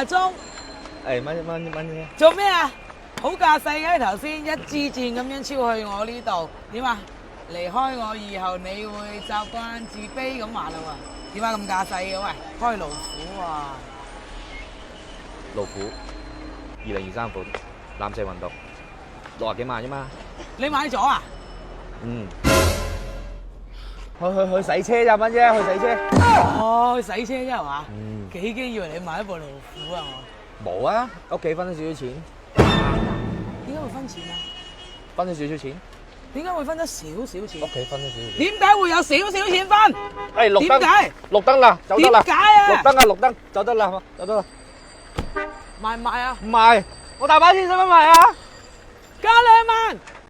鐘。蚊啫。做咩啊？好駕駛嘅頭先一支箭咁樣超去我呢度，點啊？離開我以後你會習慣自卑咁話啦喎？點解咁駕駛嘅？喂，開路虎啊！路虎2023款藍色運動，60幾萬啫嘛。你買咗啊？嗯。去洗車咋蚊啫，去洗車。哦，去洗車啫係嘛？嗯。幾驚以為你買一部路虎啊我。冇啊，屋企分咗少少錢。點解會分錢啊？分咗少少錢。點解會分咗少少錢？屋企分咗少少錢。點解會有少少錢分？誒，綠燈。點解？綠燈啦，走得啦。點解啊？綠燈啊，綠燈，走得啦，走得啦。賣唔賣啊？唔賣，我大把錢使乜賣啊？加2萬。